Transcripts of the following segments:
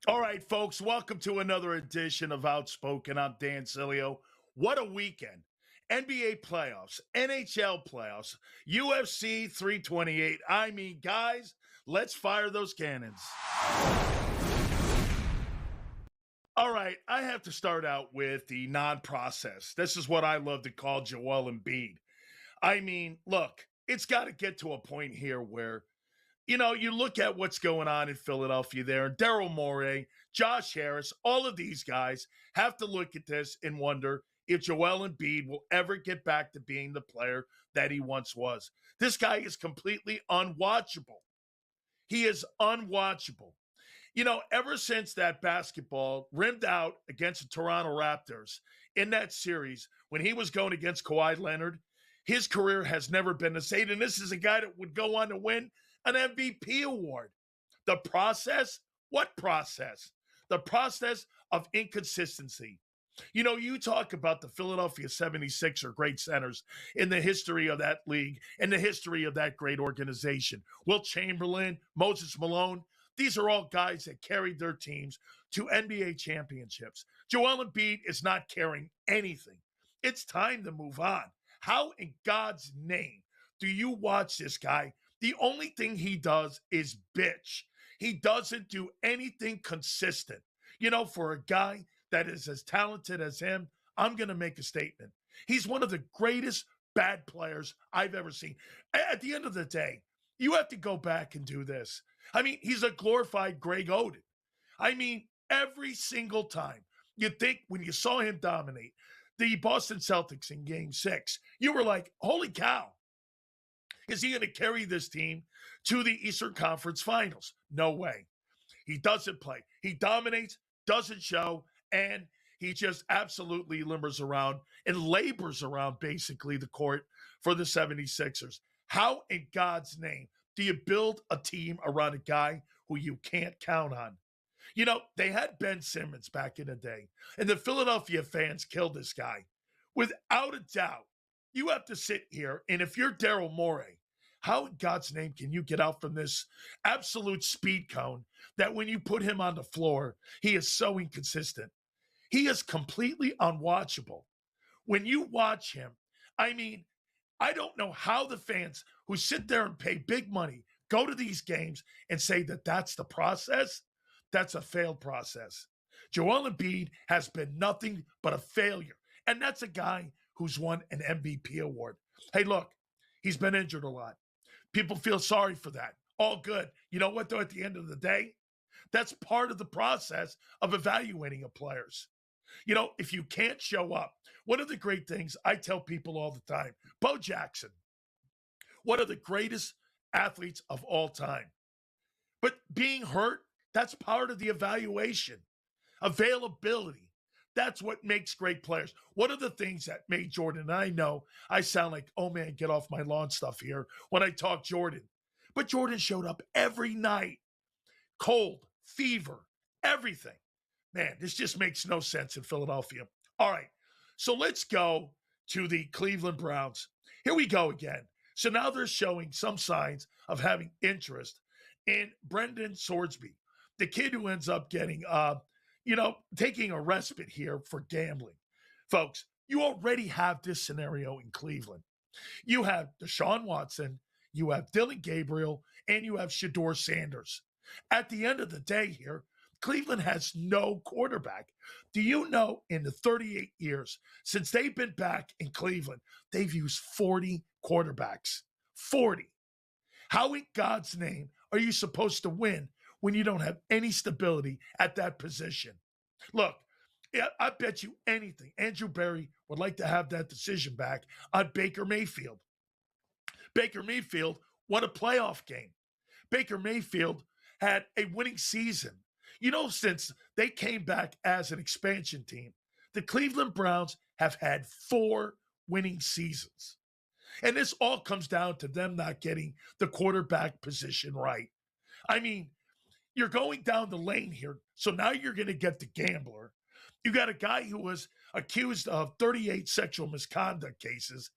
All right, folks, welcome to another edition of Outspoken. I'm Dan Sileo. What a weekend. NBA playoffs, NHL playoffs, UFC 328. I mean, guys, let's fire those cannons. All right, I have to start out with the non-process. This is what I love to call Joel Embiid. I mean, look, it's got to get to a point here where you look at what's going on in Philadelphia there, and Daryl Morey, Josh Harris, all of these guys have to look at this and wonder if Joel Embiid will ever get back to being the player that he once was. This guy is completely unwatchable. He is unwatchable. Ever since that basketball rimmed out against the Toronto Raptors in that series when he was going against Kawhi Leonard, his career has never been the same. And this is a guy that would go on to win an MVP award. The process? What process? The process of inconsistency. You talk about the Philadelphia 76er great centers in the history of that league and the history of that great organization. Wilt Chamberlain, Moses Malone, these are all guys that carried their teams to NBA championships. Joel Embiid is not carrying anything. It's time to move on. How in God's name do you watch this guy? The only thing he does is bitch. He doesn't do anything consistent. For a guy that is as talented as him, I'm going to make a statement. He's one of the greatest bad players I've ever seen. At the end of the day, you have to go back and do this. I mean, he's a glorified Greg Oden. I mean, every single time you think when you saw him dominate the Boston Celtics in Game 6, you were like, holy cow. Is he going to carry this team to the Eastern Conference Finals? No way. He doesn't play. He dominates, doesn't show, and he just absolutely limbers around and labors around basically the court for the 76ers. How in God's name do you build a team around a guy who you can't count on? They had Ben Simmons back in the day, and the Philadelphia fans killed this guy. Without a doubt, you have to sit here, and if you're Daryl Morey, how in God's name can you get out from this absolute speed cone that when you put him on the floor, he is so inconsistent? He is completely unwatchable. When you watch him, I mean, I don't know how the fans who sit there and pay big money go to these games and say that that's the process. That's a failed process. Joel Embiid has been nothing but a failure. And that's a guy who's won an MVP award. Hey, look, he's been injured a lot. People feel sorry for that. All good. You know what, though, at the end of the day, that's part of the process of evaluating a players. If you can't show up, one of the great things I tell people all the time, Bo Jackson, one of the greatest athletes of all time. But being hurt, that's part of the evaluation. Availability, that's what makes great players. One of the things that made Jordan, and I know I sound like, oh man, get off my lawn stuff here when I talk Jordan. But Jordan showed up every night. Cold, fever, everything. Man, this just makes no sense in Philadelphia. All right, so let's go to the Cleveland Browns. Here we go again. So now they're showing some signs of having interest in Brendan Swordsby, the kid who ends up getting, taking a respite here for gambling. Folks, you already have this scenario in Cleveland. You have Deshaun Watson, you have Dylan Gabriel, and you have Shedeur Sanders. At the end of the day here, Cleveland has no quarterback. Do you know in the 38 years since they've been back in Cleveland, they've used 40 quarterbacks? 40. How in God's name are you supposed to win when you don't have any stability at that position? Look, I bet you anything, Andrew Berry would like to have that decision back on Baker Mayfield. Baker Mayfield won a playoff game. Baker Mayfield had a winning season. Since they came back as an expansion team, the Cleveland Browns have had 4 winning seasons. And this all comes down to them not getting the quarterback position right. I mean, you're going down the lane here. So now you're going to get the gambler. You got a guy who was accused of 38 sexual misconduct cases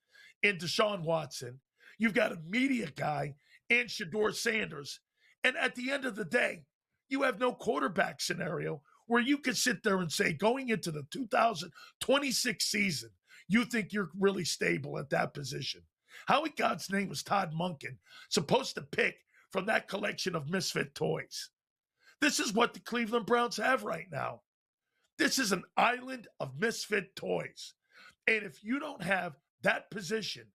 in Deshaun Watson. You've got a media guy in Shedeur Sanders. And at the end of the day, you have no quarterback scenario where you could sit there and say, going into the 2026 season, you think you're really stable at that position. How in God's name was Todd Monken supposed to pick from that collection of misfit toys? This is what the Cleveland Browns have right now. This is an island of misfit toys. And if you don't have that position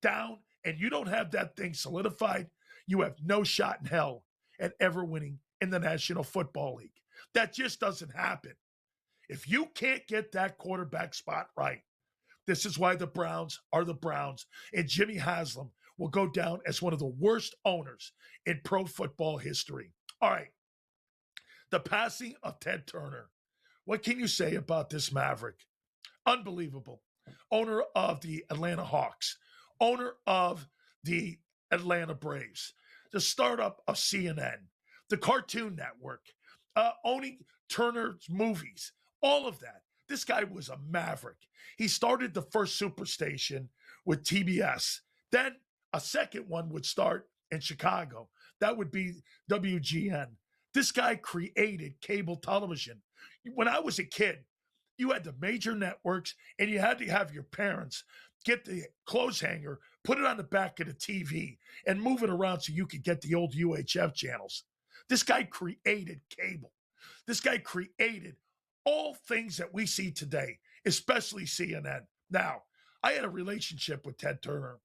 down and you don't have that thing solidified, you have no shot in hell at ever winning in the National Football League. That just doesn't happen. If you can't get that quarterback spot right, this is why the Browns are the Browns. And Jimmy Haslam will go down as one of the worst owners in pro football history. All right. The passing of Ted Turner. What can you say about this Maverick? Unbelievable. Owner of the Atlanta Hawks, owner of the Atlanta Braves, the startup of CNN, the Cartoon Network, owning Turner's movies, all of that. This guy was a maverick. He started the first superstation with TBS. Then a second one would start in Chicago. That would be WGN. This guy created cable television. When I was a kid, you had the major networks and you had to have your parents get the clothes hanger, put it on the back of the TV and move it around so you could get the old UHF channels. This guy created cable. This guy created all things that we see today, especially CNN. Now, I had a relationship with Ted Turner.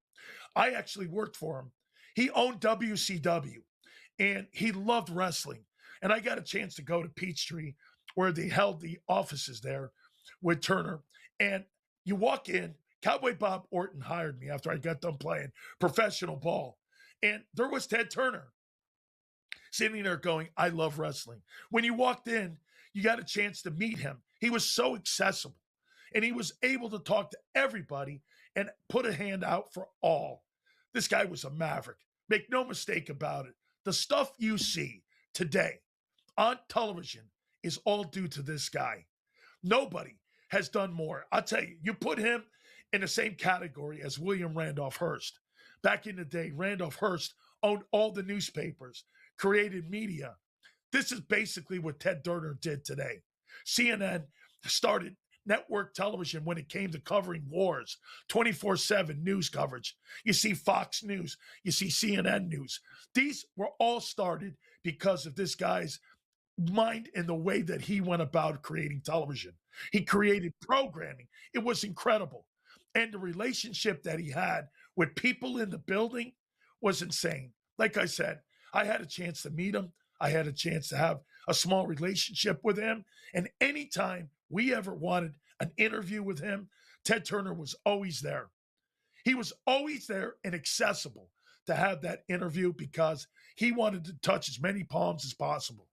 I actually worked for him. He owned WCW and he loved wrestling. And I got a chance to go to Peachtree where they held the offices there with Turner. And you walk in, Cowboy Bob Orton hired me after I got done playing professional ball. And there was Ted Turner sitting there going, I love wrestling. When you walked in, you got a chance to meet him. He was so accessible and he was able to talk to everybody and put a hand out for all. This guy was a maverick. Make no mistake about it. The stuff you see today on television is all due to this guy. Nobody has done more. I'll tell you, you put him in the same category as William Randolph Hearst. Back in the day, Randolph Hearst owned all the newspapers, created media. This is basically what Ted Turner did today. CNN started network television when it came to covering wars, 24/7 news coverage. You see Fox News, you see CNN News. These were all started because of this guy's mind and the way that he went about creating television. He created programming. It was incredible. And the relationship that he had with people in the building was insane. Like I said, I had a chance to meet him. I had a chance to have a small relationship with him. And anytime we ever wanted an interview with him, Ted Turner was always there. He was always there and accessible to have that interview because he wanted to touch as many palms as possible.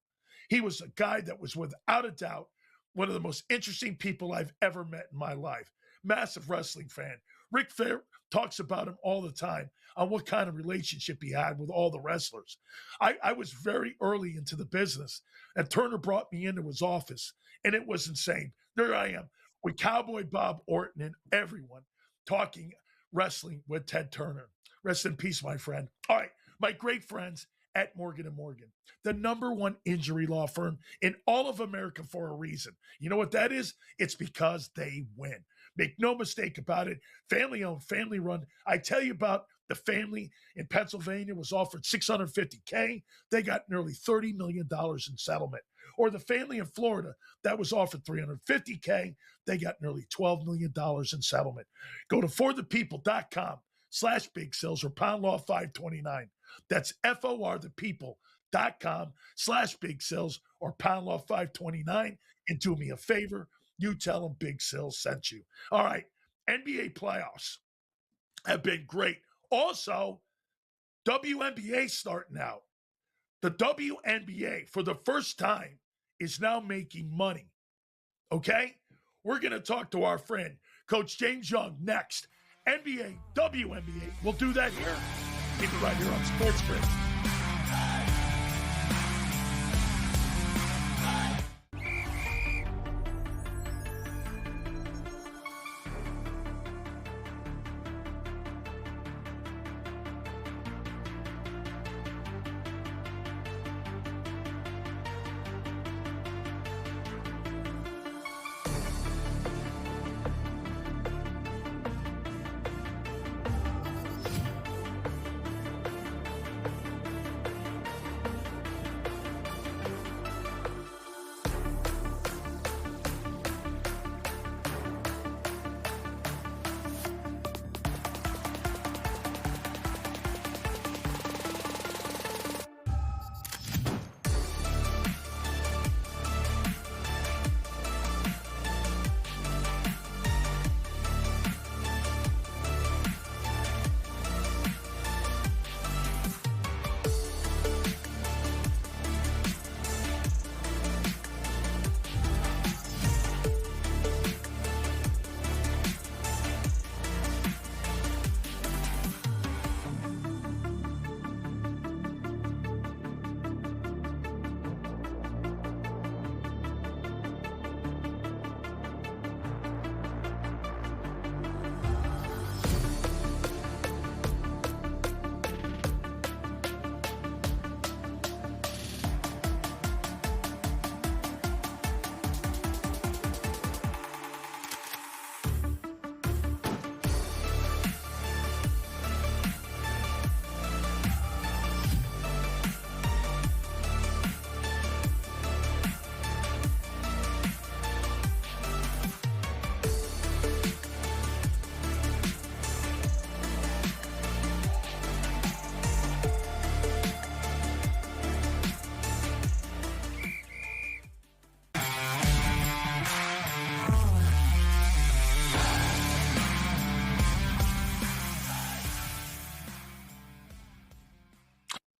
He was a guy that was without a doubt one of the most interesting people I've ever met in my life. Massive wrestling fan. Ric Flair talks about him all the time on what kind of relationship he had with all the wrestlers. I was very early into the business, and Turner brought me into his office, and it was insane. There I am with Cowboy Bob Orton and everyone talking wrestling with Ted Turner. Rest in peace, my friend. All right, my great friends at Morgan & Morgan, the #1 injury law firm in all of America for a reason. You know what that is? It's because they win. Make no mistake about it. Family owned, family run. I tell you about the family in Pennsylvania was offered $650K. They got nearly $30 million in settlement. Or the family in Florida that was offered $350K. They got nearly $12 million in settlement. Go to forthepeople.com/big sales or pound law 529. That's forthepeople.com/big sales or pound law 529. And do me a favor. You tell them Big Sales sent you. All right. NBA playoffs have been great. Also, WNBA starting out. The WNBA, for the first time, is now making money. Okay? We're going to talk to our friend, Coach James Young, next. NBA, WNBA. We'll do that here. Keep it right here on Sports Grid.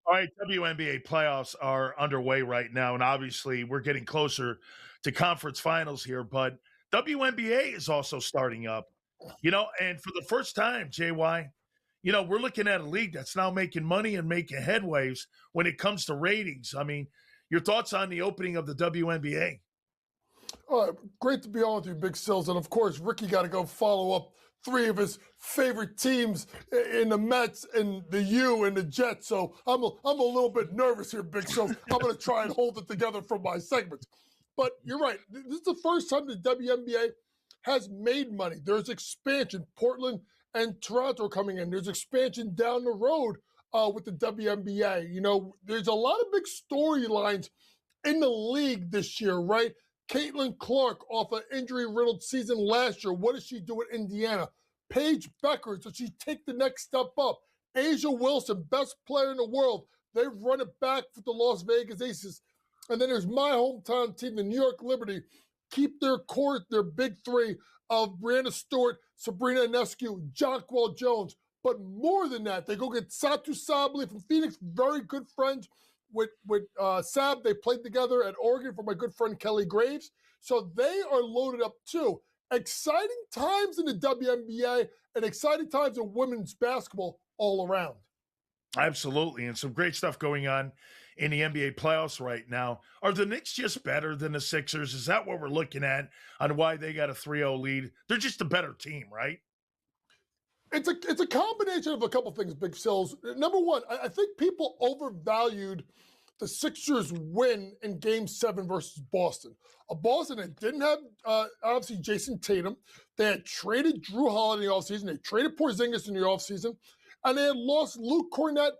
All right, WNBA playoffs are underway right now, and obviously we're getting closer to conference finals here, but WNBA is also starting up, and for the first time, JY, we're looking at a league that's now making money and making headwaves when it comes to ratings. I mean, your thoughts on the opening of the WNBA? Great to be on with you, Big Sills. And of course, Ricky got to go follow up three of his favorite teams in the Mets and the U and the Jets. So I'm a little bit nervous here, Big Sills. I'm going to try and hold it together for my segments. But you're right. This is the first time the WNBA has made money. There's expansion. Portland and Toronto are coming in. There's expansion down the road with the WNBA. There's a lot of big storylines in the league this year, right? Caitlin Clark off an injury-riddled season last year. What does she do at Indiana? Paige Becker, does she take the next step up? Asia Wilson, best player in the world. They've run it back for the Las Vegas Aces. And then there's my hometown team, the New York Liberty. Keep their core, their big three of Brianna Stewart, Sabrina Ionescu, Jonquel Jones. But more than that, they go get Satu Sabally from Phoenix, very good friends with Sab. They played together at Oregon for my good friend Kelly Graves. So they are loaded up too. Exciting times in the WNBA and exciting times in women's basketball all around. Absolutely. And some great stuff going on in the NBA playoffs right now. Are the Knicks just better than the Sixers? Is that what we're looking at on why they got a 3-0 lead? They're just a better team, right? It's a combination of a couple things, Big Sills. Number one, I think people overvalued the Sixers win in Game 7 versus Boston. A Boston that didn't have, obviously, Jason Tatum. They had traded Drew Holiday in the offseason. They traded Porzingis in the offseason. And they had lost Luke Cornett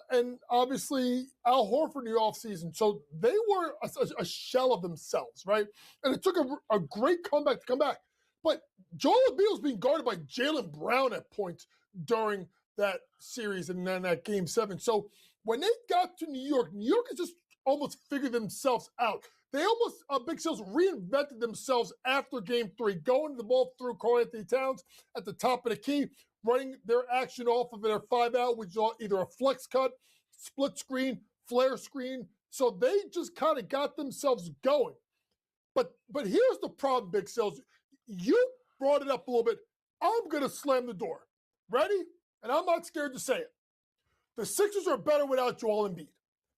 and, obviously, Al Horford in the offseason. So they were a shell of themselves, right? And it took a great comeback to come back. But Joel Embiid was being guarded by Jalen Brown at points during that series and then that Game 7. So when they got to New York has just almost figured themselves out. They almost, Big Sales, reinvented themselves after Game 3, going the ball through Karl-Anthony Towns at the top of the key, running their action off of their 5-out, which is either a flex cut, split screen, flare screen. So they just kind of got themselves going. But here's the problem, Big Sales. You brought it up a little bit. I'm going to slam the door. Ready? And I'm not scared to say it. The Sixers are better without Joel Embiid.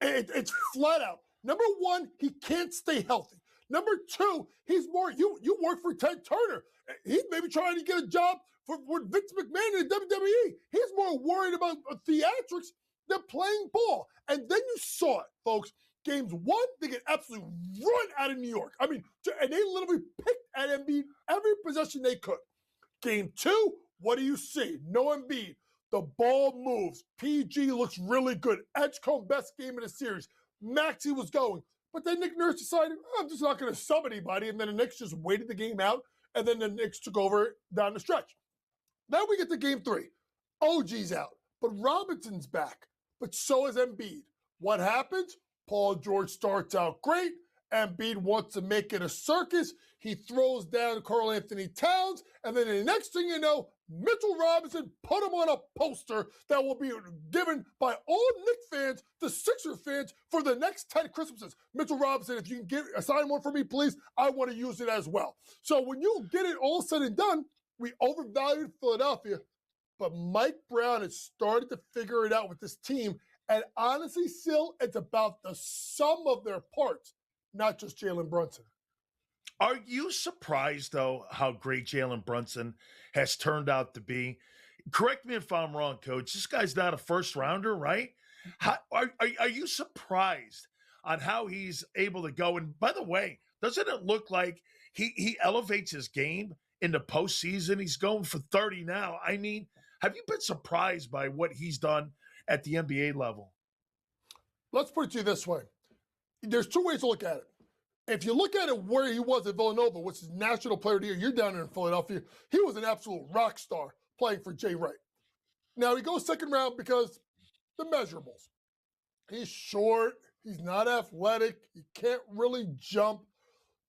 It's flat out. Number one, he can't stay healthy. Number two, he's more, you work for Ted Turner. He's maybe trying to get a job for Vince McMahon in the WWE. He's more worried about theatrics than playing ball. And then you saw it, folks. Games 1, they get absolutely run out of New York. I mean, and they literally picked at Embiid every possession they could. Game 2, what do you see? No Embiid. The ball moves. PG looks really good. Edgecombe, best game of the series. Maxey was going. But then Nick Nurse decided, I'm just not going to sub anybody. And then the Knicks just waited the game out. And then the Knicks took over down the stretch. Then we get to Game 3. OG's out. But Robinson's back. But so is Embiid. What happens? Paul George starts out great. Embiid wants to make it a circus. He throws down Karl-Anthony Towns. And then the next thing you know, Mitchell Robinson put him on a poster that will be given by all Knicks fans to Sixer fans for the next 10 Christmases. Mitchell Robinson, if you can assign one for me, please, I want to use it as well. So when you get it all said and done, we overvalued Philadelphia, but Mike Brown has started to figure it out with this team. And honestly, still, it's about the sum of their parts, not just Jalen Brunson. Are you surprised, though, how great Jalen Brunson has turned out to be? Correct me if I'm wrong, Coach. This guy's not a first rounder, right? Are you surprised on how he's able to go? And by the way, doesn't it look like he elevates his game in the postseason? He's going for 30 now. I mean, have you been surprised by what he's done at the NBA level? Let's put it to you this way. There's two ways to look at it. If you look at it where he was at Villanova, which is National Player of the Year, you're down there in Philadelphia, he was an absolute rock star playing for Jay Wright. Now, he goes second round because the measurables. He's short. He's not athletic. He can't really jump.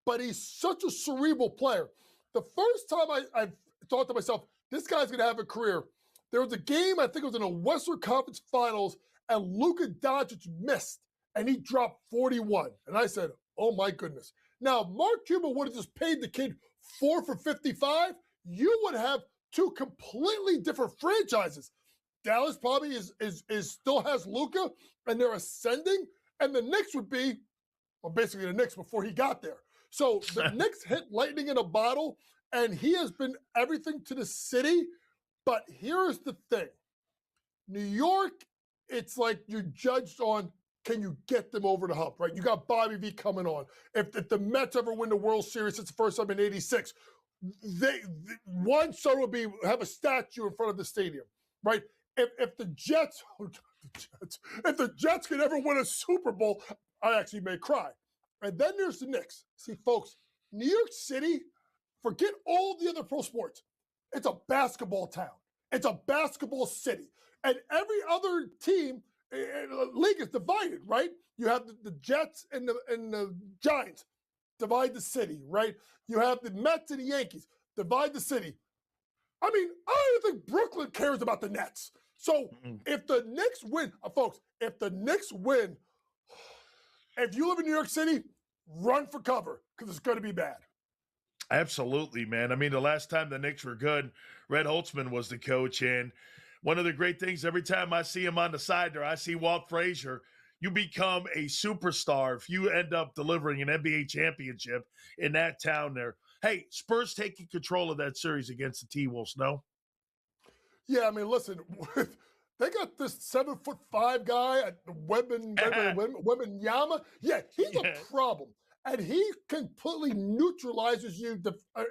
But he's such a cerebral player. The first time I thought to myself, this guy's going to have a career, there was a game, I think it was in a Western Conference Finals, and Luka Doncic missed, and he dropped 41. And I said, oh my goodness. Now, if Mark Cuban would have just paid the kid 4 for 55, you would have two completely different franchises. Dallas probably is still has Luka, and they're ascending, and the Knicks would be, well, basically the Knicks before he got there. So the Knicks hit lightning in a bottle, and he has been everything to the city. But here's the thing. New York, it's like you're judged on, can you get them over the hump, right? You got Bobby V coming on. If the Mets ever win the World Series, it's the first time in '86. One son would have a statue in front of the stadium, right? If the Jets could ever win a Super Bowl, I actually may cry. And then there's the Knicks. See, folks, New York City, forget all the other pro sports. It's a basketball town. It's a basketball city. And every other team, league is divided, right? You have the Jets and the Giants divide the city, right? You have the Mets and the Yankees divide the city. I mean, I don't think Brooklyn cares about the Nets. So if the Knicks win, folks, if the Knicks win, if you live in New York City, run for cover because it's going to be bad. Absolutely, man. I mean, the last time the Knicks were good, Red Holtzman was the coach. And one of the great things, every time I see him on the side there, I see Walt Frazier. You become a superstar if you end up delivering an NBA championship in that town there. Hey, Spurs taking control of that series against the T-Wolves, no? Yeah, I mean, listen, they got this 7'5" guy, Wembanyama. Yeah, he's a problem. And he completely neutralizes you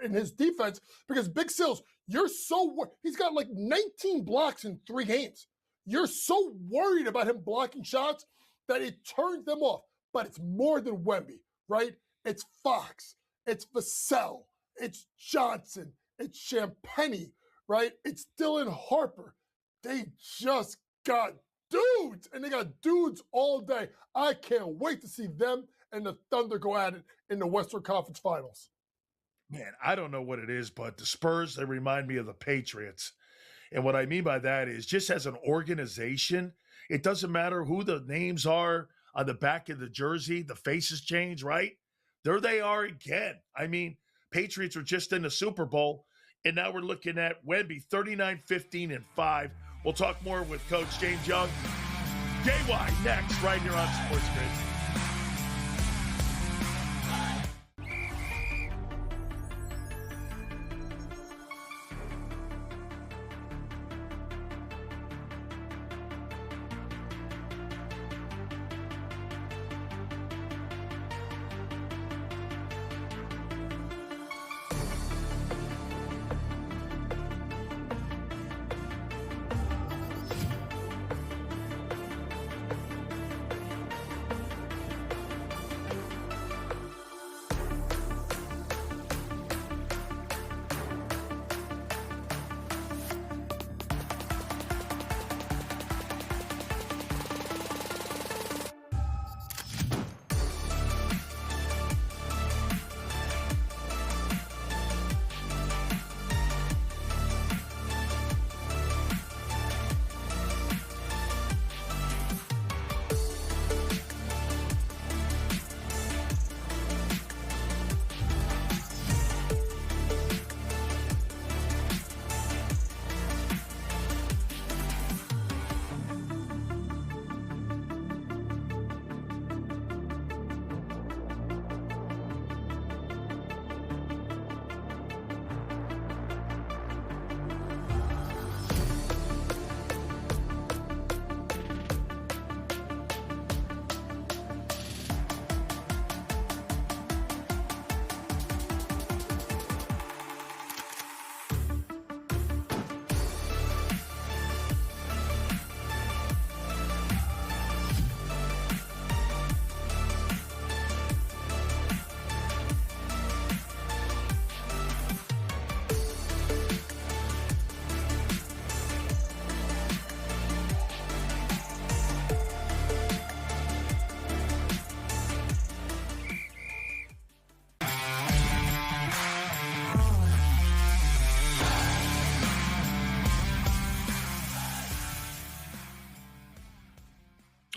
in his defense because Big Sills, he's got like 19 blocks in 3 games. You're so worried about him blocking shots that it turns them off. But it's more than Wemby, right? It's Fox, it's Vassell, it's Johnson, it's Champagnie, right? It's Dylan Harper. They just got dudes, and they got dudes all day. I can't wait to see them and the Thunder go at it in the Western Conference Finals. Man, I don't know what it is, but the Spurs, they remind me of the Patriots. And what I mean by that is just as an organization, it doesn't matter who the names are on the back of the jersey, the faces change, right? There they are again. I mean, Patriots were just in the Super Bowl, and now we're looking at Wemby, 39-15-5. We'll talk more with Coach James Young. JY next, right here on Sports Grid.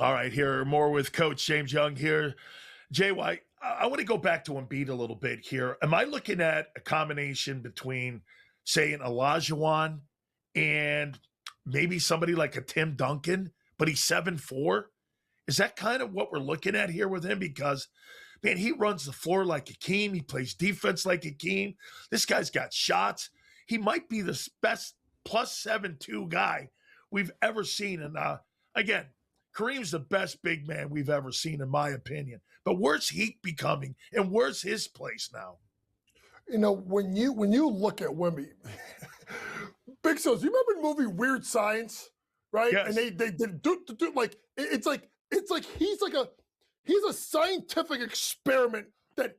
All right, here more with Coach James Young here. JY, I want to go back to Embiid a little bit here. Am I looking at a combination between, say, an Olajuwon and maybe somebody like a Tim Duncan, but he's 7'4"? Is that kind of what we're looking at here with him? Because, man, he runs the floor like Hakeem. He plays defense like Hakeem. This guy's got shots. He might be the best plus 7'2" guy we've ever seen. And again, Kareem's the best big man we've ever seen, in my opinion. But where's he becoming, and where's his place now? You know, when you look at Wemby, Big Sills, you remember the movie Weird Science, right? Yes. And they do like it's like he's a scientific experiment that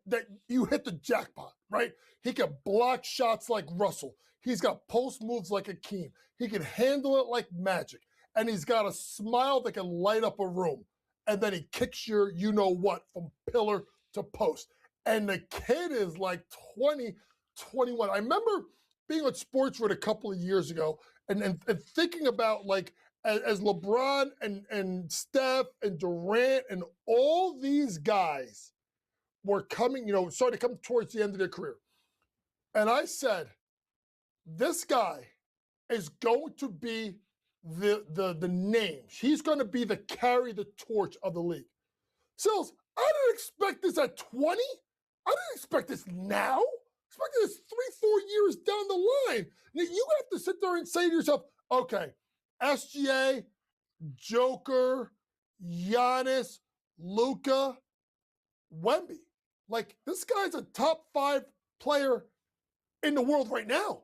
you hit the jackpot, right? He can block shots like Russell. He's got post moves like Hakeem. He can handle it like magic. And he's got a smile that can light up a room. And then he kicks your you-know-what from pillar to post. And the kid is like 20, 21. I remember being on SportsRed a couple of years ago and thinking about, like, as LeBron and Steph and Durant and all these guys were coming, starting to come towards the end of their career. And I said, this guy is going to be the name. He's going to be carry the torch of the league. Sills, I didn't expect this at 20. I didn't expect this now. I expected this 3-4 years down the line. You have to sit there and say to yourself, okay, SGA, Joker, Giannis, Luka, Wemby. Like, this guy's a top 5 player in the world right now.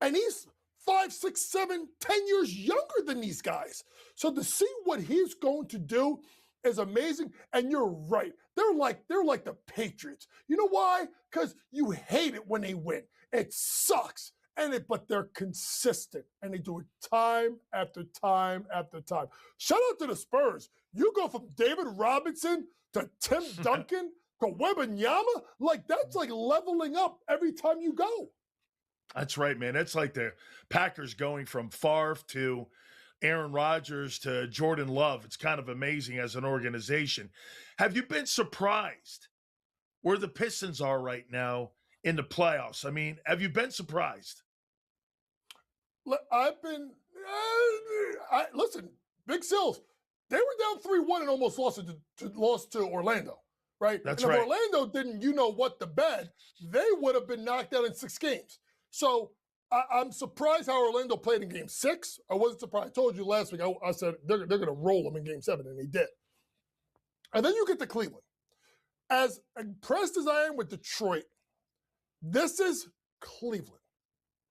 And he's 5, 6, 7, 10 years younger than these guys. So to see what he's going to do is amazing. And you're right. They're like the Patriots. You know why? Because you hate it when they win. It sucks. But they're consistent. And they do it time after time after time. Shout out to the Spurs. You go from David Robinson to Tim Duncan to Wembanyama. Like, that's like leveling up every time you go. That's right, man. It's like the Packers going from Favre to Aaron Rodgers to Jordan Love. It's kind of amazing as an organization. Have you been surprised where the Pistons are right now in the playoffs? I mean, have you been surprised? I've been listen, Big Sills, they were down 3-1 and almost lost to Orlando, right? That's and if right. Orlando didn't the bed, they would have been knocked out in 6 games. So I'm surprised how Orlando played in Game 6. I wasn't surprised. I told you last week, I said they're going to roll them in Game 7, and they did. And then you get to Cleveland. As impressed as I am with Detroit, this is Cleveland,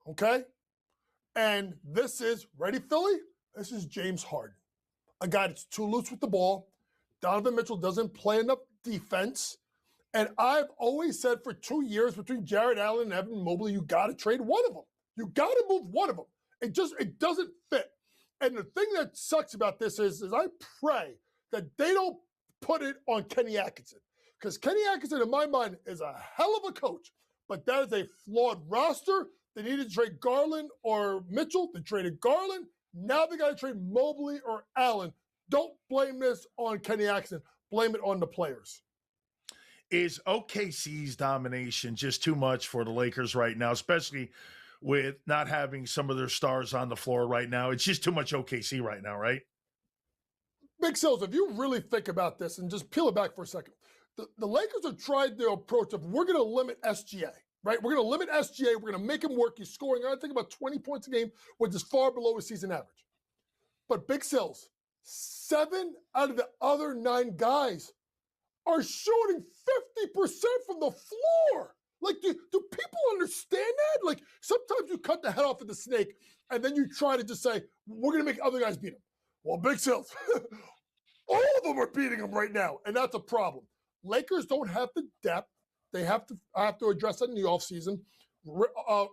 okay? And this is, ready, Philly? This is James Harden, a guy that's too loose with the ball. Donovan Mitchell doesn't play enough defense. And I've always said for 2 years between Jared Allen and Evan Mobley, you got to trade one of them. You got to move one of them. It doesn't fit. And the thing that sucks about this is I pray that they don't put it on Kenny Atkinson. Because Kenny Atkinson, in my mind, is a hell of a coach. But that is a flawed roster. They needed to trade Garland or Mitchell. They traded Garland. Now they got to trade Mobley or Allen. Don't blame this on Kenny Atkinson. Blame it on the players. Is OKC's domination just too much for the Lakers right now, especially with not having some of their stars on the floor right now? It's just too much OKC right now, right? Big Sills, if you really think about this and just peel it back for a second, the Lakers have tried their approach of we're going to limit SGA, right? We're going to limit SGA. We're going to make him work. He's scoring, I think, about 20 points a game, which is far below his season average. But Big Sills, 7 out of the other 9 guys are shooting 50% from the floor. Like, do people understand that? Like, sometimes you cut the head off of the snake and then you try to just say, we're going to make other guys beat him. Well, Big Sills, all of them are beating him right now, and that's a problem. Lakers don't have the depth. They have to address that in the offseason.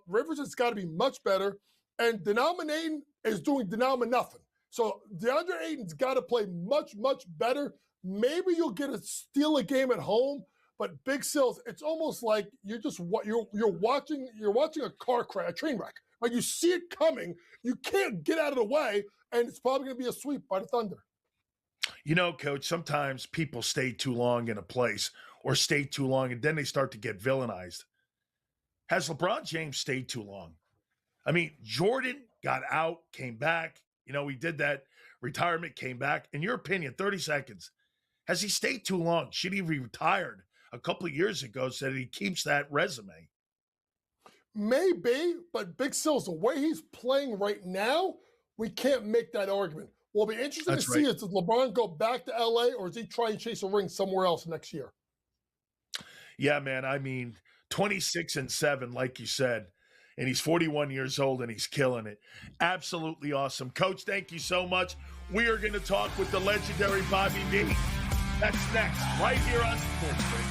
Rivers has got to be much better, and Denominating is doing nothing. So DeAndre Ayton's got to play much, much better. Maybe you'll get a steal a game at home, but Big Sills, it's almost like you're watching a car crash, a train wreck. Like, you see it coming, you can't get out of the way, and it's probably going to be a sweep by the Thunder. You know, coach, sometimes people stay too long in a place or stay too long and then they start to get villainized. Has LeBron James stayed too long? I mean, Jordan got out, came back. You know, he did that retirement, came back. In your opinion, 30 seconds. Has he stayed too long? Should he be retired a couple of years ago so that he keeps that resume? Maybe, but Big Sills, the way he's playing right now, we can't make that argument. What'll be interesting to That's see right. is does LeBron go back to LA or does he try and chase a ring somewhere else next year? Yeah, man. I mean, 26-7, like you said, and he's 41 years old and he's killing it. Absolutely awesome. Coach, thank you so much. We are going to talk with the legendary Bobby V. That's next, right here on Sports Break.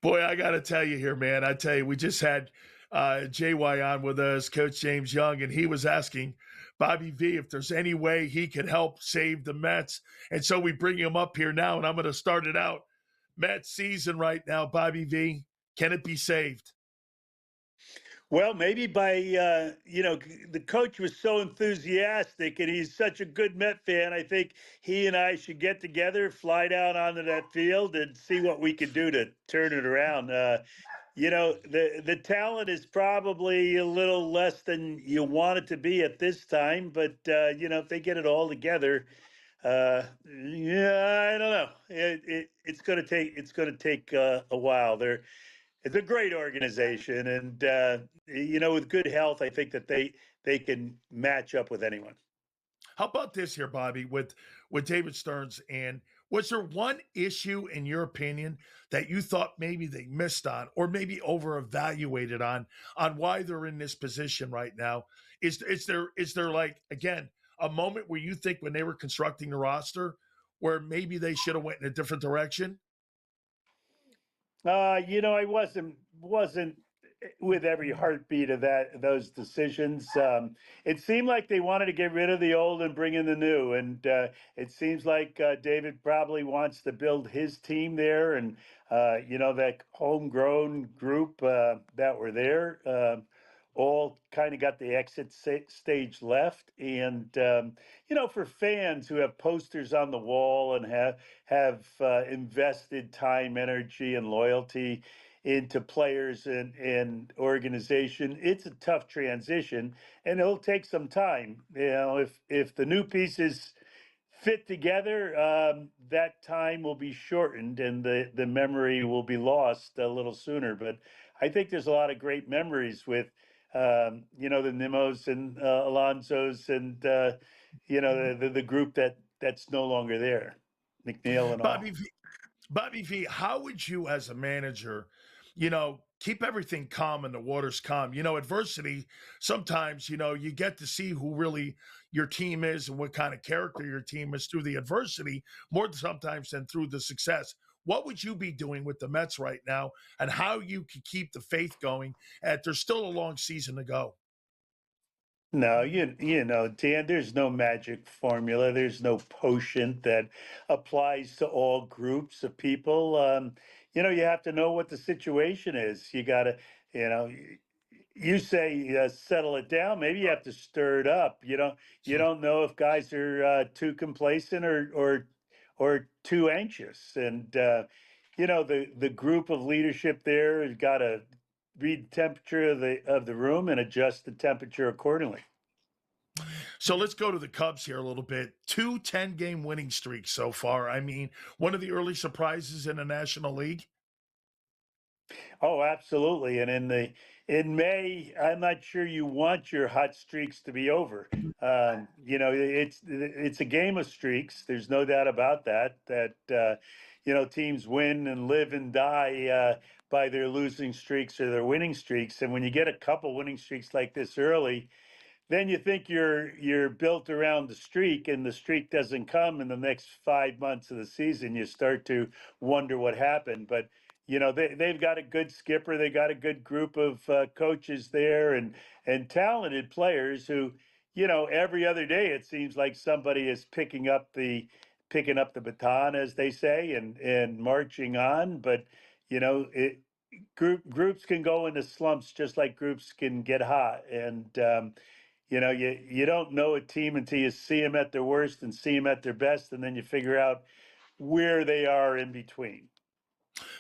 Boy, I got to tell you here, man. I tell you, we just had JY on with us, Coach James Young, and he was asking Bobby V if there's any way he could help save the Mets. And so we bring him up here now, and I'm going to start it out. Mets season right now, Bobby V. Can it be saved? Well, maybe by, the coach was so enthusiastic and he's such a good Met fan. I think he and I should get together, fly down onto that field and see what we could do to turn it around. The talent is probably a little less than you want it to be at this time, but, if they get it all together, yeah, I don't know. It's going to take a while. It's a great organization, and with good health, I think that they can match up with anyone. How about this here, Bobby, with David Stearns? And was there one issue, in your opinion, that you thought maybe they missed on, or maybe over evaluated on why they're in this position right now? Is there like, again, a moment where you think when they were constructing the roster where maybe they should have went in a different direction? I wasn't with every heartbeat of those decisions. It seemed like they wanted to get rid of the old and bring in the new, and it seems like David probably wants to build his team there, and that homegrown group that were there. All kind of got the exit stage left, and for fans who have posters on the wall and have invested time, energy, and loyalty into players and organization, it's a tough transition, and it'll take some time. If the new pieces fit together, that time will be shortened and the memory will be lost a little sooner. But I think there's a lot of great memories with, the Nimos and Alonsos and, the group that's no longer there, McNeil and all. Bobby V, Bobby V, how would you as a manager, keep everything calm and the waters calm? Adversity, sometimes, you get to see who really your team is and what kind of character your team is through the adversity more sometimes than through the success. What would you be doing with the Mets right now and how you could keep the faith going? There's still a long season to go. No, Dan, there's no magic formula. There's no potion that applies to all groups of people. You have to know what the situation is. You got to, you know, you say settle it down. Maybe you have to stir it up. You don't know if guys are too complacent or too anxious. And the group of leadership there has got to read the temperature of the room and adjust the temperature accordingly. So let's go to the Cubs here a little bit. 2 10-game winning streaks so far. I mean, one of the early surprises in the National League. Oh, absolutely. And in May, I'm not sure you want your hot streaks to be over. It's a game of streaks. There's no doubt about that. Teams win and live and die by their losing streaks or their winning streaks. And when you get a couple winning streaks like this early, then you think you're built around the streak, and the streak doesn't come in the next 5 months of the season. You start to wonder what happened. But they've got a good skipper, they got a good group of coaches there, and talented players who, every other day it seems like somebody is picking up the baton, as they say, and marching on. But it groups can go into slumps just like groups can get hot. And you don't know a team until you see them at their worst and see them at their best, and then you figure out where they are in between.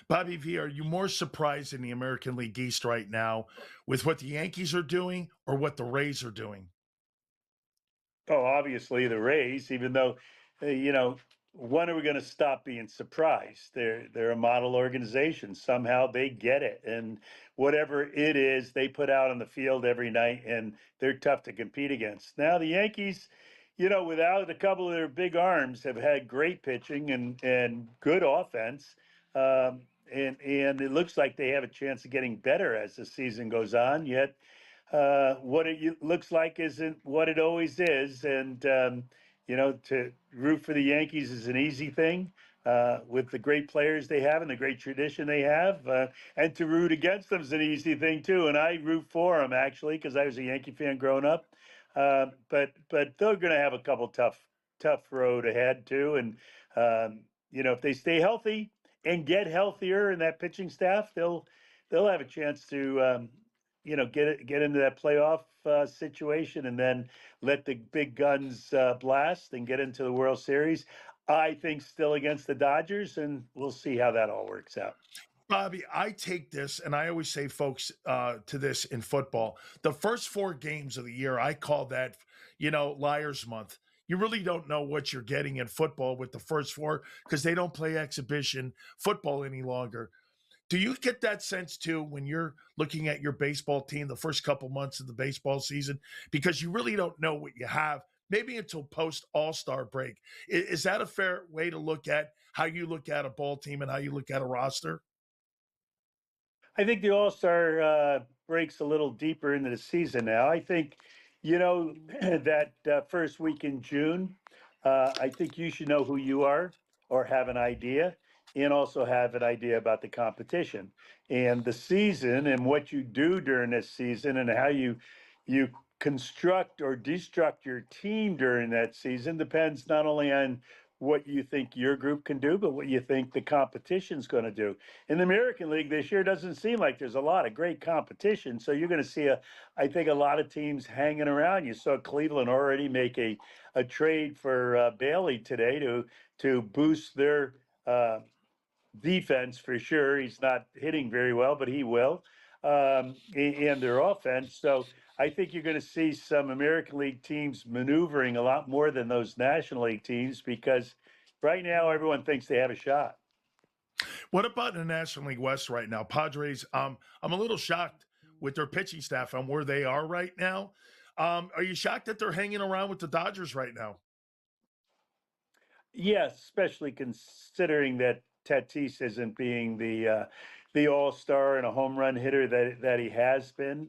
Bobby V, are you more surprised in the American League East right now with what the Yankees are doing or what the Rays are doing? Oh, obviously the Rays, even though, when are we going to stop being surprised? They're a model organization. Somehow they get it, and whatever it is, they put out on the field every night, and they're tough to compete against. Now the Yankees, without a couple of their big arms, have had great pitching and good offense, and it looks like they have a chance of getting better as the season goes on. Yet what it looks like isn't what it always is. And, to root for the Yankees is an easy thing with the great players they have and the great tradition they have. And to root against them is an easy thing, too. And I root for them, actually, because I was a Yankee fan growing up. But they're going to have a couple tough road ahead, too. And, if they stay healthy and get healthier in that pitching staff, they'll have a chance to get into that playoff situation, and then let the big guns blast and get into the World Series. I think still against the Dodgers, and we'll see how that all works out. Bobby, I take this, and I always say, folks, to this in football, the first 4 games of the year, I call that, liar's month. You really don't know what you're getting in football with the first 4 because they don't play exhibition football any longer. Do you get that sense too when you're looking at your baseball team the first couple months of the baseball season? Because you really don't know what you have, maybe until post All-Star break. Is that a fair way to look at how you look at a ball team and how you look at a roster? I think the All-Star breaks a little deeper into the season now. I think, that first week in June, I think you should know who you are or have an idea, and also have an idea about the competition and the season and what you do during this season, and how you construct or destruct your team during that season depends not only on what you think your group can do, but what you think the competition's going to do. In the American League this year, doesn't seem like there's a lot of great competition. So you're going to see I think a lot of teams hanging around. You saw Cleveland already make a trade for Bailey today to boost their defense for sure. He's not hitting very well, but he will, and their offense. So I think you're going to see some American League teams maneuvering a lot more than those National League teams because right now everyone thinks they have a shot. What about the National League West right now? Padres, I'm a little shocked with their pitching staff on where they are right now. Are you shocked that they're hanging around with the Dodgers right now? Yes, especially considering that Tatis isn't being the all-star and a home run hitter that he has been.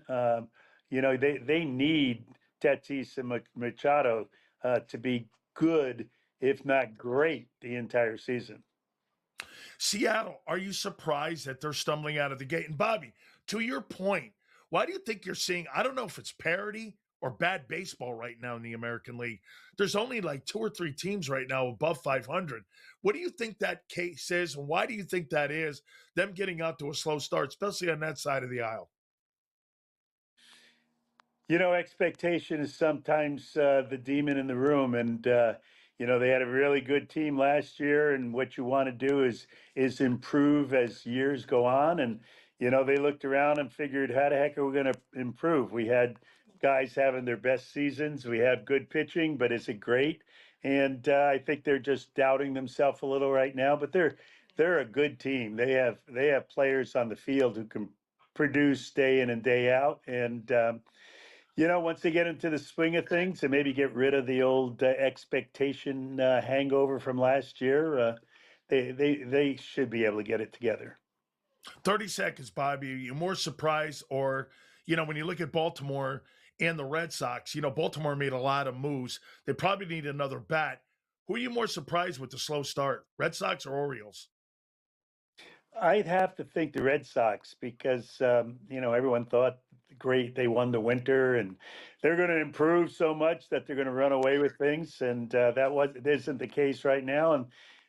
They need Tatis and Machado to be good, if not great, the entire season. Seattle, are you surprised that they're stumbling out of the gate? And Bobby, to your point, why do you think you're seeing, I don't know if it's parity or bad baseball right now in the American League? There's only like 2 or 3 teams right now above 500. What do you think that case is? And why do you think that is, them getting out to a slow start, especially on that side of the aisle? Expectation is sometimes the demon in the room. And, they had a really good team last year. And what you want to do is improve as years go on. And, they looked around and figured, how the heck are we going to improve? We had guys having their best seasons. We have good pitching, but is it great? And I think they're just doubting themselves a little right now. But they're a good team. They have players on the field who can produce day in and day out. And once they get into the swing of things and maybe get rid of the old expectation hangover from last year, they should be able to get it together. 30 seconds, Bobby. Are you more surprised or, when you look at Baltimore and the Red Sox, Baltimore made a lot of moves. They probably need another bat. Who are you more surprised with the slow start, Red Sox or Orioles? I'd have to think the Red Sox because, everyone thought, great, they won the winter and they're going to improve so much that they're going to run away with things. And that isn't the case right now. And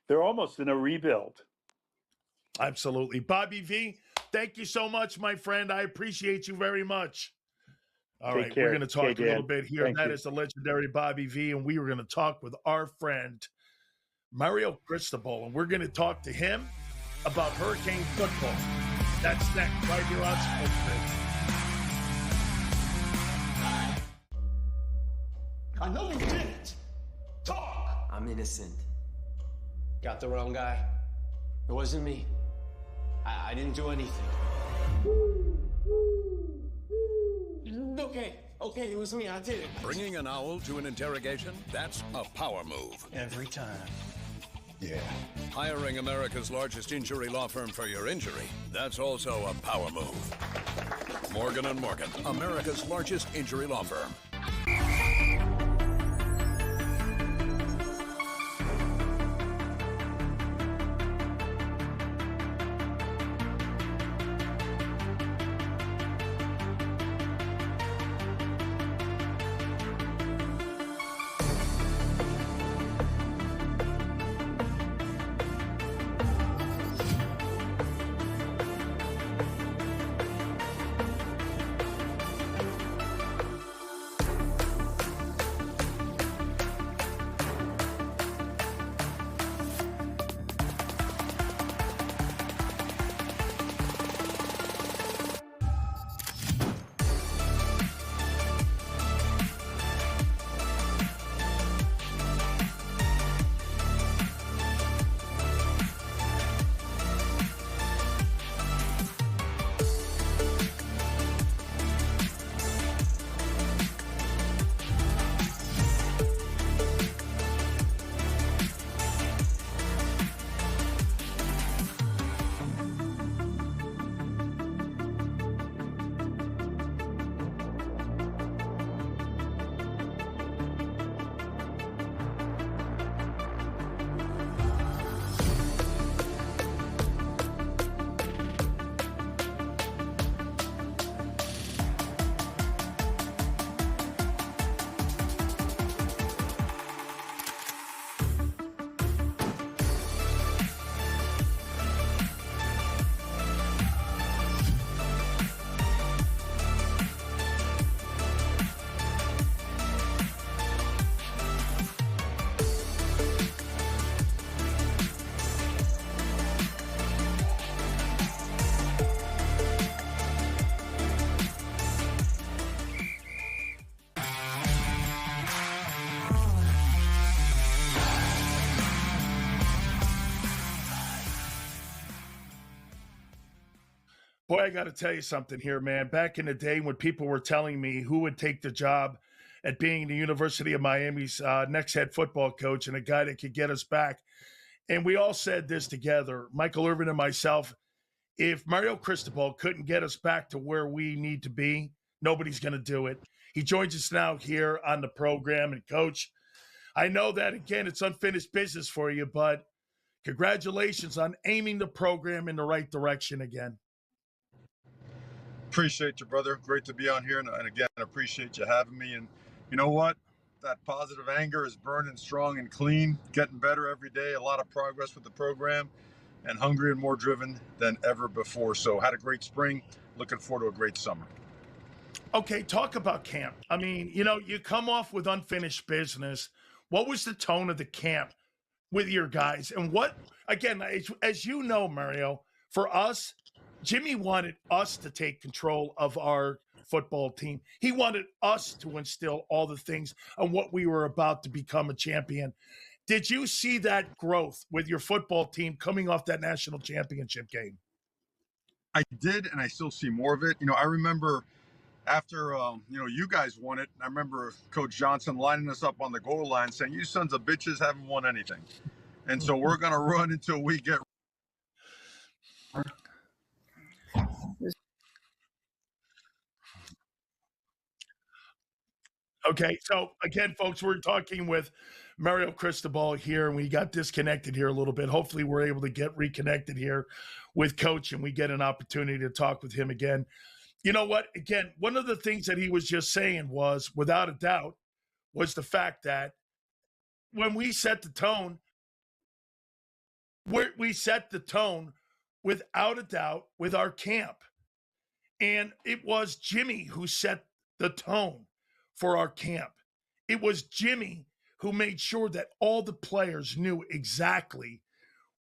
they're almost in a rebuild. Absolutely. Bobby V, thank you so much, my friend. I appreciate you very much. All right, we're going to talk a little bit here. That is the legendary Bobby V, and we were going to talk with our friend Mario Cristobal, and we're going to talk to him about Hurricane football. That's next, right here on Outspoken. I know you didn't. Talk! I'm innocent. Got the wrong guy. It wasn't me. I didn't do anything. Okay, it was me. I did it. Bringing an owl to an interrogation? That's a power move. Every time. Yeah. Hiring America's largest injury law firm for your injury? That's also a power move. Morgan & Morgan, America's largest injury law firm. I got to tell you something here, man. Back in the day when people were telling me who would take the job at being the University of Miami's next head football coach and a guy that could get us back, and we all said this together, Michael Irvin and myself, if Mario Cristobal couldn't get us back to where we need to be, nobody's going to do it. He joins us now here on the program. And, Coach, I know that, again, it's unfinished business for you, but congratulations on aiming the program in the right direction again. Appreciate you, brother. Great to be on here. And again, appreciate you having me. And you know what? That positive anger is burning strong and clean, getting better every day. A lot of progress with the program, and hungry and more driven than ever before. So had a great spring. Looking forward to a great summer. Okay, talk about camp. I mean, you come off with unfinished business. What was the tone of the camp with your guys? And what, again, as you know, Mario, for us, Jimmy wanted us to take control of our football team. He wanted us to instill all the things on what we were about to become a champion. Did you see that growth with your football team coming off that national championship game? I did, and I still see more of it. I remember after, you guys won it, I remember Coach Johnson lining us up on the goal line saying, "You sons of bitches haven't won anything." And so we're going to run until we get. Okay, so again, folks, we're talking with Mario Cristobal here, and we got disconnected here a little bit. Hopefully, we're able to get reconnected here with Coach, and we get an opportunity to talk with him again. You know what? Again, one of the things that he was just saying was, without a doubt, was the fact that when we set the tone, we set the tone without a doubt with our camp. And it was Jimmy who set the tone for our camp. It was Jimmy who made sure that all the players knew exactly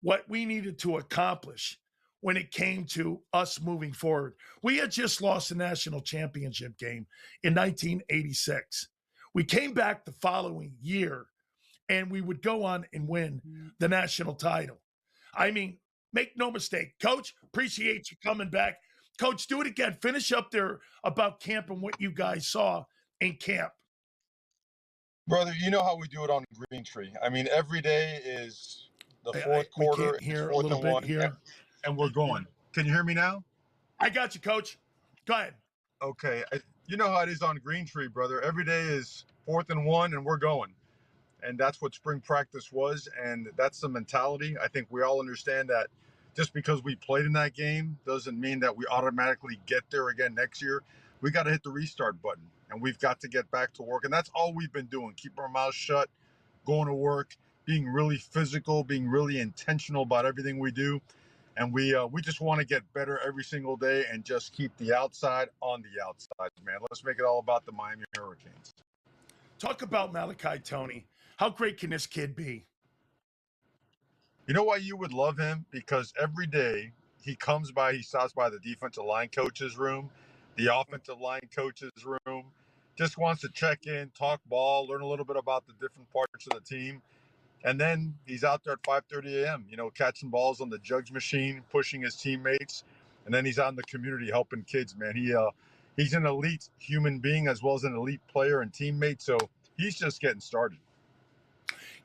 what we needed to accomplish when it came to us moving forward. We had just lost the national championship game in 1986. We came back the following year, and we would go on and win the national title. I mean, make no mistake, Coach, appreciate you coming back. Coach, do it again. Finish up there about camp and what you guys saw in camp. Brother, you know how we do it on Green Tree. I mean, every day is the fourth quarter. We can't hear it's fourth a little and bit here. And we're going. Can you hear me now? I got you, Coach. Go ahead. Okay. You know how it is on Green Tree, brother. Every day is 4th and 1, and we're going. And that's what spring practice was, and that's the mentality. I think we all understand that just because we played in that game doesn't mean that we automatically get there again next year. We got to hit the restart button, and we've got to get back to work. And that's all we've been doing, keep our mouths shut, going to work, being really physical, being really intentional about everything we do. And we just want to get better every single day and just keep the outside on the outside, man. Let's make it all about the Miami Hurricanes. Talk about Malachi Tony. How great can this kid be? You know why you would love him? Because every day he stops by the defensive line coach's room, the offensive line coach's room, just wants to check in, talk ball, learn a little bit about the different parts of the team. And then he's out there at 5:30 a.m., catching balls on the jugs machine, pushing his teammates. And then he's out in the community helping kids, man. He's an elite human being as well as an elite player and teammate. So he's just getting started.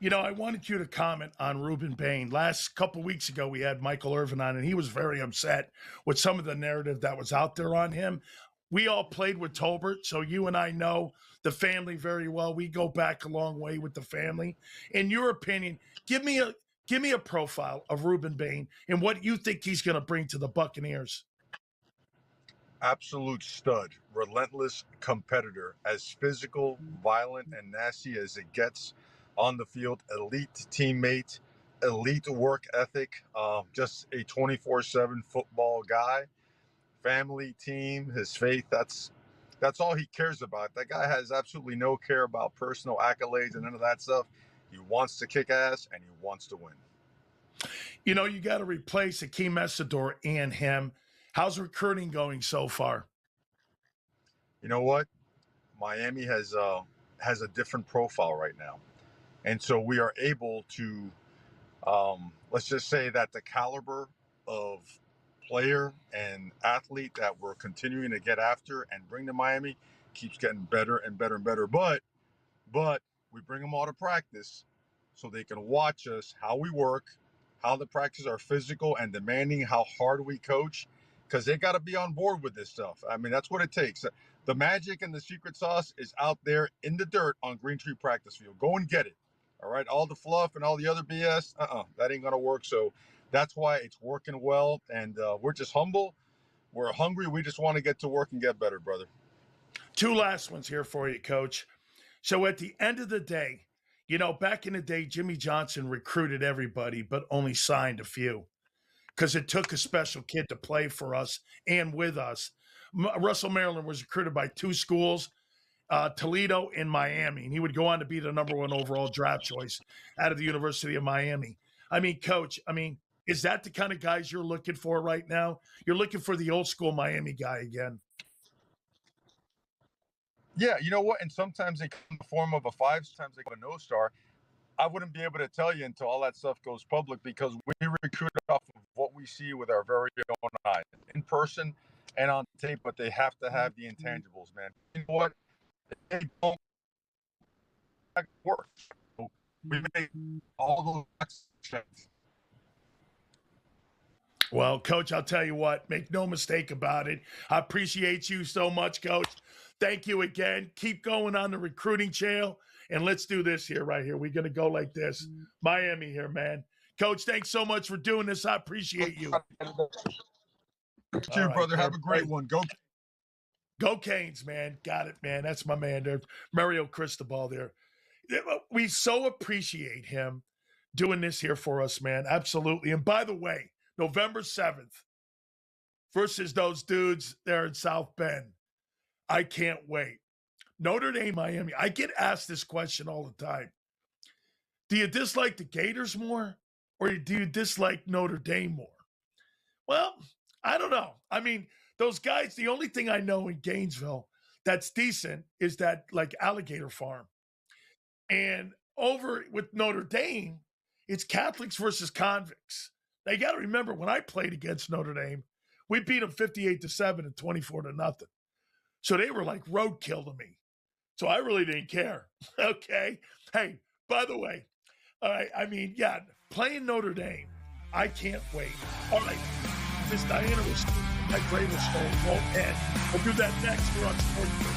I wanted you to comment on Ruben Bain. Last couple weeks ago, we had Michael Irvin on, and he was very upset with some of the narrative that was out there on him. We all played with Tolbert, so you and I know the family very well. We go back a long way with the family. In your opinion, give me a profile of Ruben Bain and what you think he's going to bring to the Buccaneers. Absolute stud, relentless competitor, as physical, violent, and nasty as it gets on the field. Elite teammate, elite work ethic, just a 24/7 football guy. Family, team, his faith, that's all he cares about. That guy has absolutely no care about personal accolades and none of that stuff. He wants to kick ass and he wants to win. You got to replace Akeem Essador and him. How's recruiting going so far? You know what? Miami has a different profile right now. And so we are able to, let's just say that the caliber of player and athlete that we're continuing to get after and bring to Miami keeps getting better and better and better. But we bring them all to practice so they can watch us, how we work, how the practices are physical and demanding, how hard we coach, because they got to be on board with this stuff. I mean, that's what it takes. The magic and the secret sauce is out there in the dirt on Green Tree practice field. Go and get it. All right. All the fluff and all the other BS, that ain't going to work. So that's why it's working well. And we're just humble. We're hungry. We just want to get to work and get better, brother. Two last ones here for you, Coach. So at the end of the day, you know, back in the day, Jimmy Johnson recruited everybody, but only signed a few because it took a special kid to play for us and with us. Russell Maryland was recruited by two schools, Toledo and Miami, and he would go on to be the number 1 overall draft choice out of the University of Miami. I mean, Coach, is that the kind of guys you're looking for right now? You're looking for the old school Miami guy again. Yeah, you know what? And sometimes they come in the form of a 5, sometimes they come a no-star. I wouldn't be able to tell you until all that stuff goes public because we recruit off of what we see with our very own eyes, in person and on tape, but they have to have the intangibles, man. You know what? They don't work. So we make all those checks. Well, Coach, I'll tell you what, make no mistake about it. I appreciate you so much, Coach. Thank you again. Keep going on the recruiting trail, and let's do this here, right here. We're going to go like this. Miami here, man. Coach, thanks so much for doing this. I appreciate you. Thank you, brother. Have a great one. Go Canes, man. Got it, man. That's my man there. Mario Cristobal there. We so appreciate him doing this here for us, man. Absolutely. And by the way, November 7th versus those dudes there in South Bend. I can't wait. Notre Dame, Miami. I get asked this question all the time. Do you dislike the Gators more or do you dislike Notre Dame more? Well, I don't know. I mean, those guys, the only thing I know in Gainesville that's decent is that like alligator farm. And over with Notre Dame, it's Catholics versus convicts. Now, you got to remember, when I played against Notre Dame, we beat them 58-7 and 24-0. So they were like roadkill to me. So I really didn't care. Okay. Hey, by the way, all right, playing Notre Dame, I can't wait. All right, Miss Dianna Russini, my greatest story won't end. We'll do that next. We're on Sports.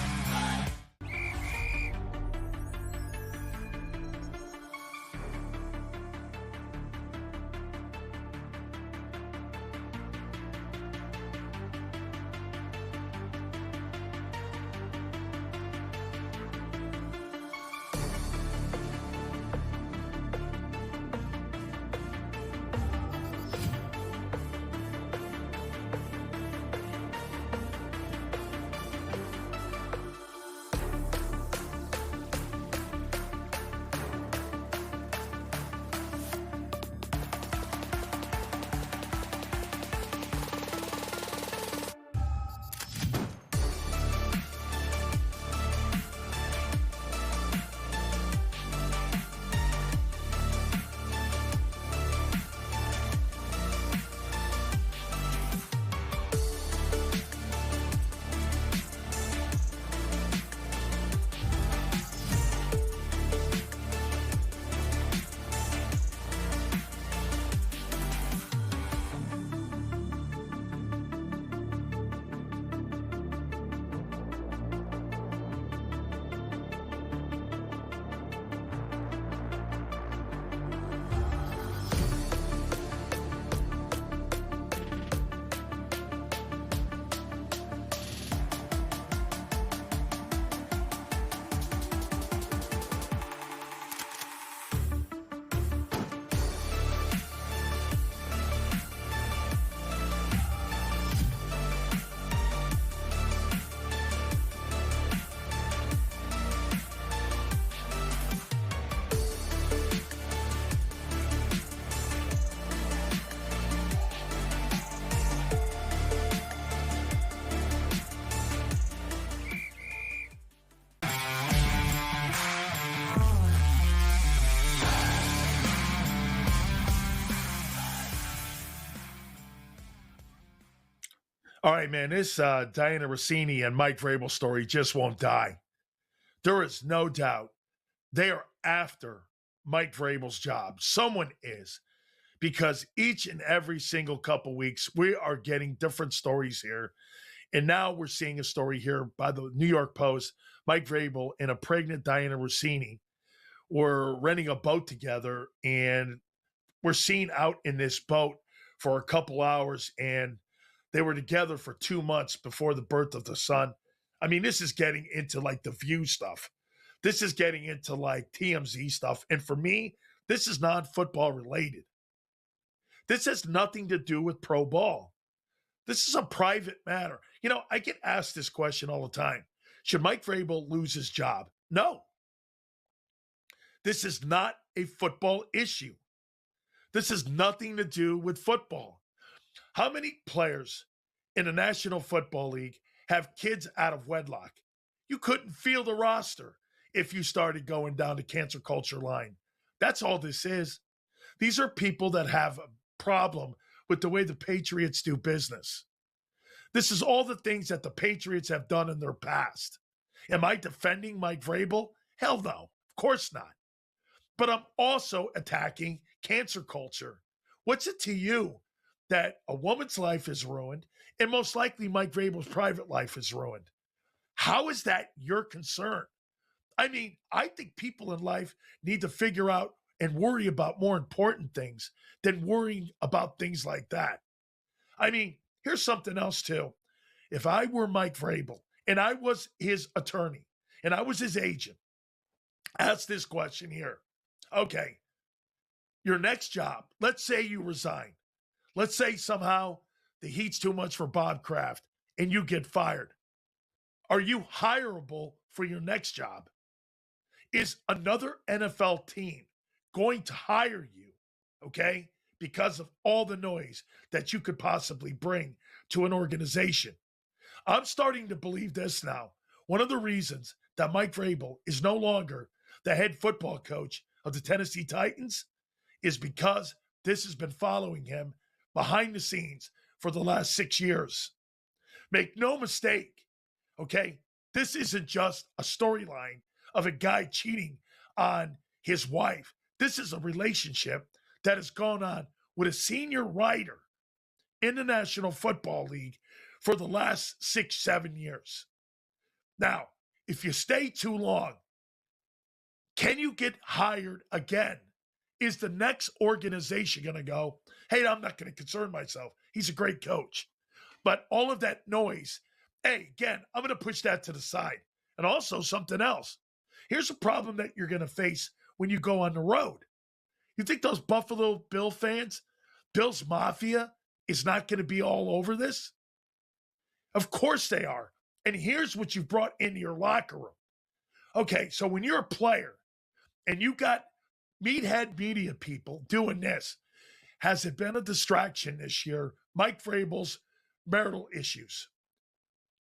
All right, man, this Dianna Russini and Mike Vrabel story just won't die. There is no doubt they are after Mike Vrabel's job. Someone is, because each and every single couple weeks, we are getting different stories here. And now we're seeing a story here by the New York Post. Mike Vrabel and a pregnant Dianna Russini were renting a boat together, and we're seen out in this boat for a couple hours, and they were together for 2 months before the birth of the son. I mean, this is getting into like the View stuff. This is getting into like TMZ stuff. And for me, this is non-football related. This has nothing to do with pro ball. This is a private matter. You know, I get asked this question all the time. Should Mike Vrabel lose his job? No. This is not a football issue. This has nothing to do with football. How many players in the National Football League have kids out of wedlock? You couldn't field a roster if you started going down the cancer culture line. That's all this is. These are people that have a problem with the way the Patriots do business. This is all the things that the Patriots have done in their past. Am I defending Mike Vrabel? Hell no, of course not. But I'm also attacking cancer culture. What's it to you that a woman's life is ruined and most likely Mike Vrabel's private life is ruined? How is that your concern? I mean, I think people in life need to figure out and worry about more important things than worrying about things like that. I mean, here's something else too. If I were Mike Vrabel and I was his attorney and I was his agent, ask this question here. Okay, your next job, let's say you resign. Let's say somehow the heat's too much for Bob Kraft and you get fired. Are you hireable for your next job? Is another NFL team going to hire you, okay, because of all the noise that you could possibly bring to an organization? I'm starting to believe this now. One of the reasons that Mike Vrabel is no longer the head football coach of the Tennessee Titans is because this has been following him behind the scenes for the last 6 years. Make no mistake, okay? This isn't just a storyline of a guy cheating on his wife. This is a relationship that has gone on with a senior writer in the National Football League for the last 6-7 years. Now, if you stay too long, can you get hired again? Is the next organization going to go, hey, I'm not going to concern myself. He's a great coach. But all of that noise, hey, again, I'm going to push that to the side. And also something else. Here's a problem that you're going to face when you go on the road. You think those Buffalo Bill fans, Bill's Mafia, is not going to be all over this? Of course they are. And here's what you've brought into your locker room. Okay, so when you're a player and you got meathead media people doing this, has it been a distraction this year, Mike Vrabel's marital issues?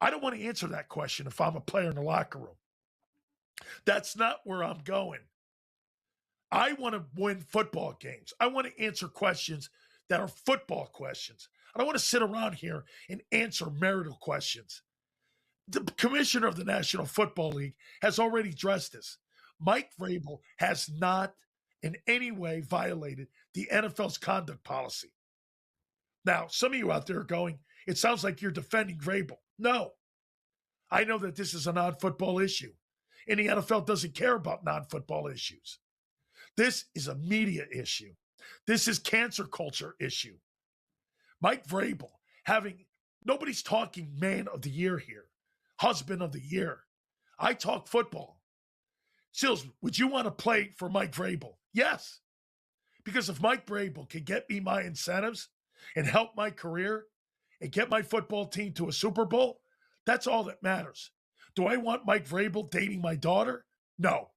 I don't want to answer that question if I'm a player in the locker room. That's not where I'm going. I want to win football games. I want to answer questions that are football questions. I don't want to sit around here and answer marital questions. The commissioner of the National Football League has already addressed this. Mike Vrabel has not in any way violated the NFL's conduct policy. Now, some of you out there are going, it sounds like you're defending Vrabel. No. I know that this is a non-football issue, and the NFL doesn't care about non-football issues. This is a media issue. This is cancer culture issue. Mike Vrabel nobody's talking man of the year here, husband of the year. I talk football. Sills, would you want to play for Mike Vrabel? Yes. Because if Mike Vrabel can get me my incentives and help my career and get my football team to a Super Bowl, that's all that matters. Do I want Mike Vrabel dating my daughter? No.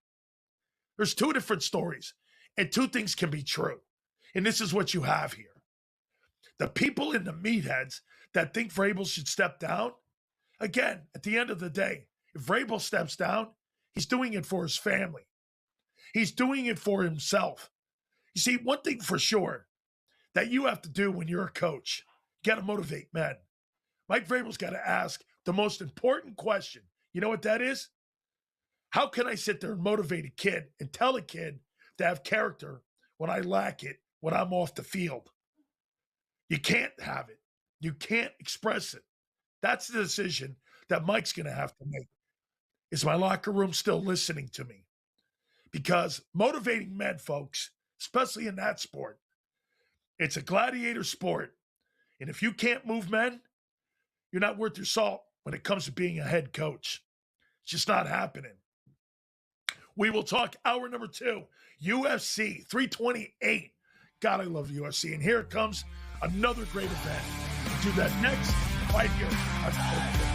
There's two different stories, and two things can be true. And this is what you have here. The people in the meatheads that think Vrabel should step down, again, at the end of the day, if Vrabel steps down, he's doing it for his family. He's doing it for himself. You see, one thing for sure that you have to do when you're a coach, you got to motivate men. Mike Vrabel's got to ask the most important question. You know what that is? How can I sit there and motivate a kid and tell a kid to have character when I lack it when I'm off the field? You can't have it. You can't express it. That's the decision that Mike's going to have to make. Is my locker room still listening to me? Because motivating men, folks, especially in that sport, it's a gladiator sport. And if you can't move men, you're not worth your salt when it comes to being a head coach. It's just not happening. We will talk hour number 2, UFC 328. God, I love UFC. And here it comes, another great event. We'll do that next, right here on Outspoken.